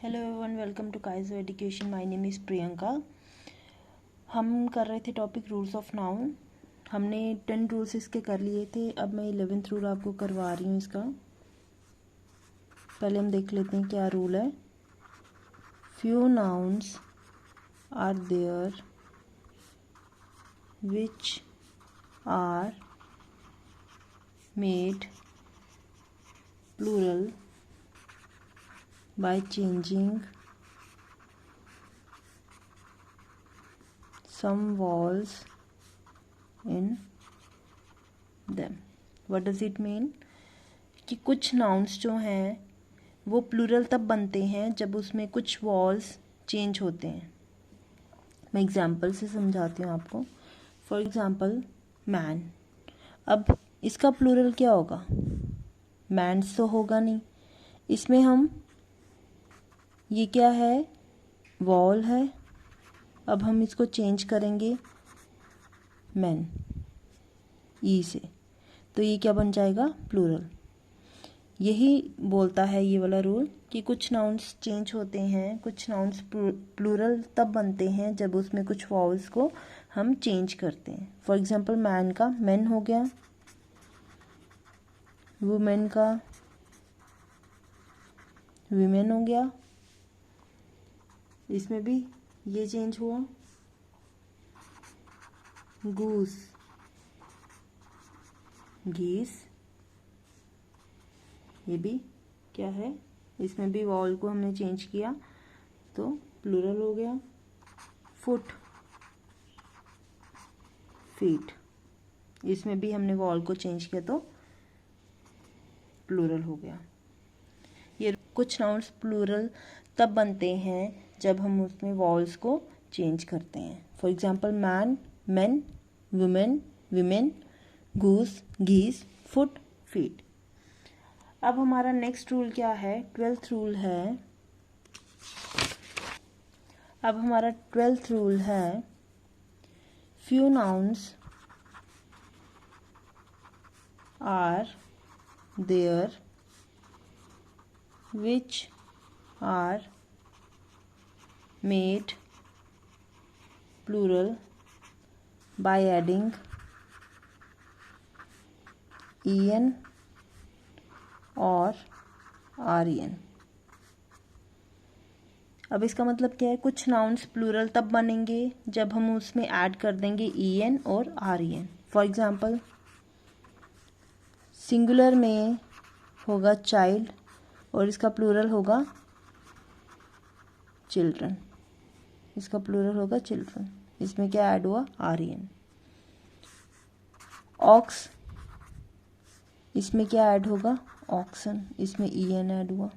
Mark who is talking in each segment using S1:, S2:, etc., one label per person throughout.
S1: Hello everyone, welcome to Kaizo education. My name is Priyanka. हम कर रहे थे टॉपिक रूल्स ऑफ नाउन। हमने 10 रूल्स इसके कर लिए थे। अब मैं 11th रूल आपको करवा रही हूँ इसका। पहले हम देख लेते हैं क्या रूल है। Few nouns are there which are made plural by changing some vowels in them. What does it mean? कि कुछ नाउन्स जो हैं वो प्लूरल तब बनते हैं जब उसमें कुछ वॉल्स चेंज होते हैं। मैं एग्जाम्पल से समझाती हूँ आपको। For example man. अब इसका प्लूरल क्या होगा? मैन्स तो होगा नहीं। इसमें हम ये क्या है? वॉल है। अब हम इसको चेंज करेंगे मैन ई से, तो ये क्या बन जाएगा? प्लूरल। यही बोलता है ये वाला रूल कि कुछ नाउन्स चेंज होते हैं, कुछ नाउन्स प्लूरल तब बनते हैं जब उसमें कुछ वॉवल्स को हम चेंज करते हैं। फॉर एग्जांपल मैन का मैन हो गया, वुमेन का वीमेन हो गया। इसमें भी ये चेंज हुआ। गूस गीस, ये भी क्या है? इसमें भी वॉल को हमने चेंज किया तो प्लूरल हो गया। फुट फीट, इसमें भी हमने वॉल को चेंज किया तो प्लूरल हो गया। ये कुछ नाउन्स प्लूरल तब बनते हैं जब हम उसमें वॉल्स को चेंज करते हैं। For example man main, women women, goose गीस, फुट फीट। अब हमारा नेक्स्ट रूल क्या है? 12th रूल है। अब हमारा 12th रूल है few nouns are there which are made plural by adding en और ren। अब इसका मतलब क्या है? कुछ नाउन्स प्लूरल तब बनेंगे जब हम उसमें ऐड कर देंगे en और ren। फॉर एग्जांपल सिंगुलर में होगा चाइल्ड और इसका प्लूरल होगा चिल्ड्रन। इसका प्लूरल होगा चिल्ड्रन। इसमें क्या ऐड हुआ? आर्यन। ऑक्स, इसमें क्या ऐड होगा? ऑक्सन। इसमें ईएन ऐड हुआ।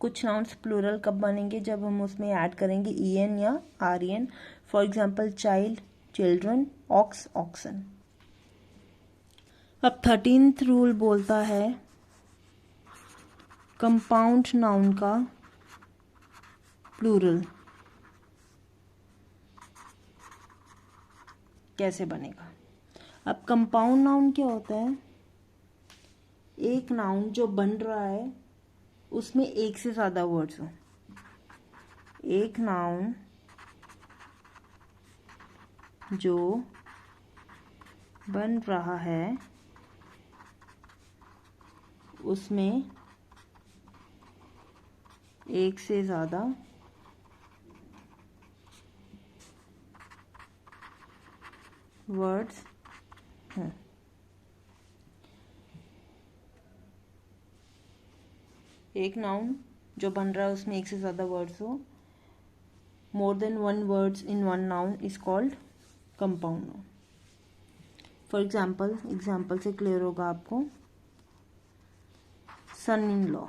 S1: कुछ नाउन्स प्लूरल कब बनेंगे? जब हम उसमें ऐड करेंगे ईएन या आर्यन। For example child children, ox oxen. अब 13th रूल बोलता है कंपाउंड नाउन का प्लूरल कैसे बनेगा। अब कंपाउंड नाउन क्या होता है? एक नाउन जो बन रहा है उसमें एक से ज्यादा वर्ड्स हो। एक नाउन जो बन रहा है उसमें एक से ज्यादा वर्ड्स हैं। एक नाउन जो बन रहा है उसमें एक से ज्यादा वर्ड्स हो, more than one words in one noun is called compound noun. For example से क्लियर होगा आपको। सन इन लॉ,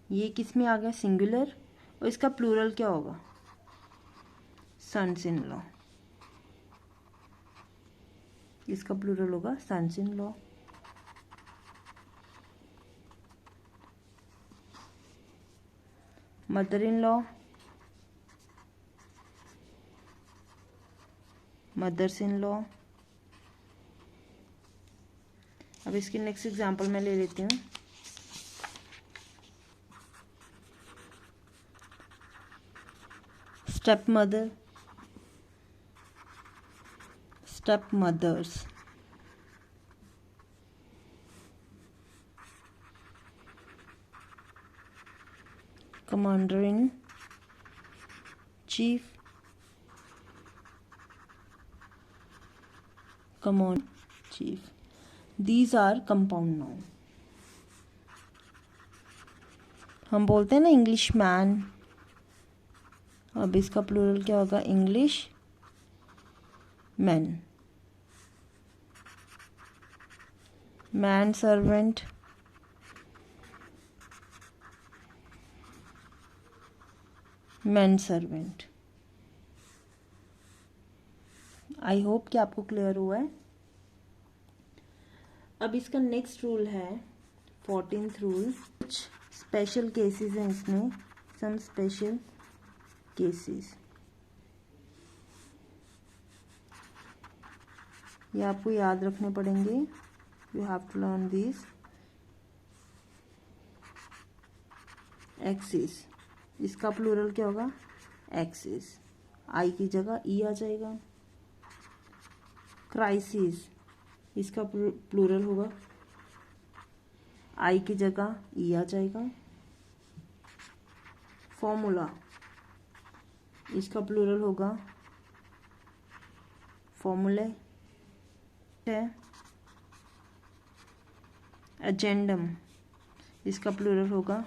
S1: ये किस में आ गया? सिंगुलर। और इसका प्लूरल क्या होगा? Sons in law. इसका प्लूरल होगा sons in law. Mother in law, mothers in law. अब इसकी नेक्स्ट एग्जांपल मैं ले लेती हूँ। Stepmother, stepmothers, commander in chief, command chief. These are compound noun. हम बोलते हैं ना इंग्लिश मैन, अब इसका प्लूरल क्या होगा? English man. Man servant, man servant. I hope कि आपको क्लियर हुआ है. अब इसका नेक्स्ट रूल है 14th रूल. कुछ स्पेशल केसेस हैं इसमें, सम स्पेशल केसेस. ये आपको याद रखने पड़ेंगे. You have to learn this. Axis, इसका प्लूरल क्या होगा? एक्सिस. आई की जगह ई आ जाएगा. क्राइसिस, इसका प्लूरल होगा, आई की जगह ई आ जाएगा. फॉर्मूला, इसका प्लूरल होगा फॉर्मूले. है एजेंडम, इसका प्लूरल होगा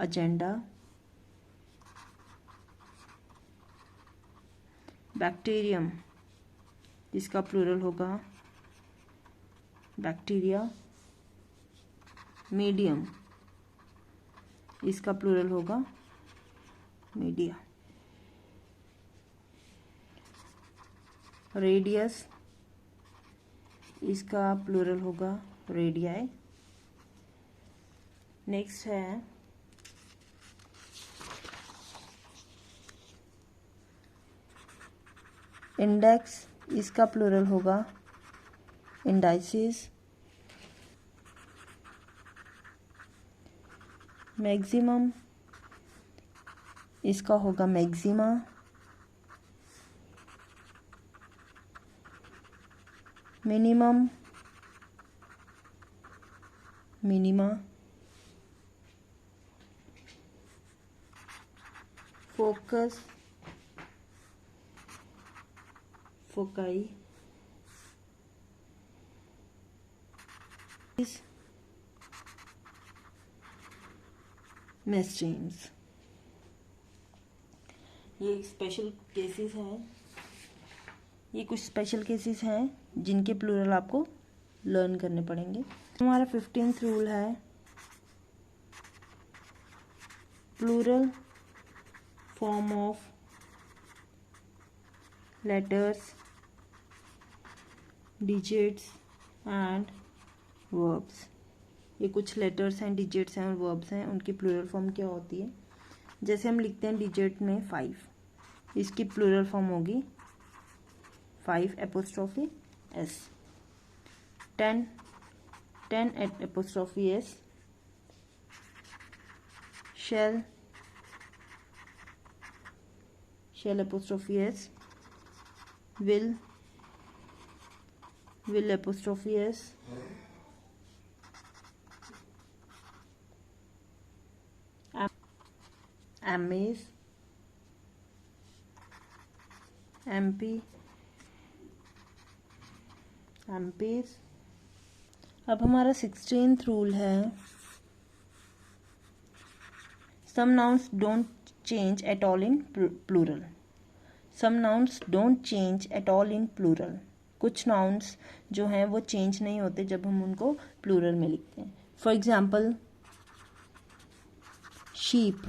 S1: एजेंडा. बैक्टीरियम, इसका प्लूरल होगा बैक्टीरिया. मीडियम, इसका प्लूरल होगा मीडिया. रेडियस, इसका प्लूरल होगा रेडियाई. नेक्स्ट है इंडेक्स, इसका प्लूरल होगा इंडाइसिस. मैक्सिमम, इसका होगा maxima. Minimum, minima. Focus, foci. मेस्ट्रीम्स. ये स्पेशल केसेस हैं, ये कुछ स्पेशल केसेस हैं जिनके प्लूरल आपको लर्न करने पड़ेंगे. हमारा 15th रूल है plural form of letters, digits and verbs. ये कुछ लेटर्स हैं, डिजिट्स हैं और वर्ब्स हैं, उनकी प्लूरल फॉर्म क्या होती है? जैसे हम लिखते हैं डिजिट में 5, इसकी प्लूरल फॉर्म होगी 5 apostrophe s. 10 apostrophe s. Shall apostrophe s. Will apostrophe s. M's, MP, MPs. अब हमारा 16th रूल है some nouns don't change at all in plural. Some nouns don't change at all in plural. कुछ nouns जो हैं वो change नहीं होते जब हम उनको प्लूरल में लिखते हैं. फॉर एग्जाम्पल शीप,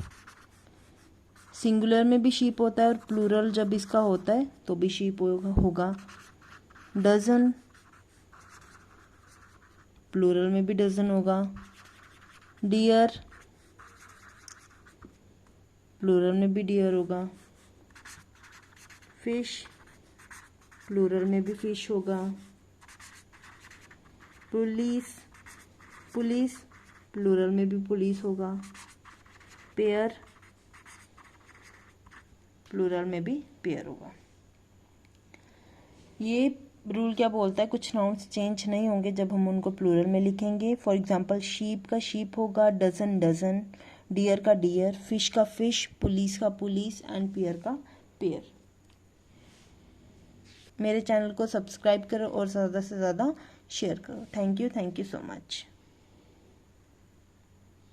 S1: सिंगुलर में भी शीप होता है और प्लूरल जब इसका होता है तो भी शीप होगा. डजन, प्लूरल में भी डजन होगा. डियर, प्लूरल में भी डियर होगा. फिश, प्लूरल में भी फिश होगा. पुलिस, प्लूरल में भी पुलिस होगा. पेयर, प्लूरल में भी पेयर होगा। ये रूल क्या बोलता है, कुछ नाउन्स चेंज नहीं होंगे जब हम उनको प्लूरल में लिखेंगे। फॉर एग्जांपल शीप का शीप होगा, डजन डजन, डियर का डियर, फिश का फिश, पुलिस का पुलिस एंड पेयर का पेयर। मेरे चैनल को सब्सक्राइब करो और ज़्यादा से ज़्यादा शेयर करो। Thank you so much.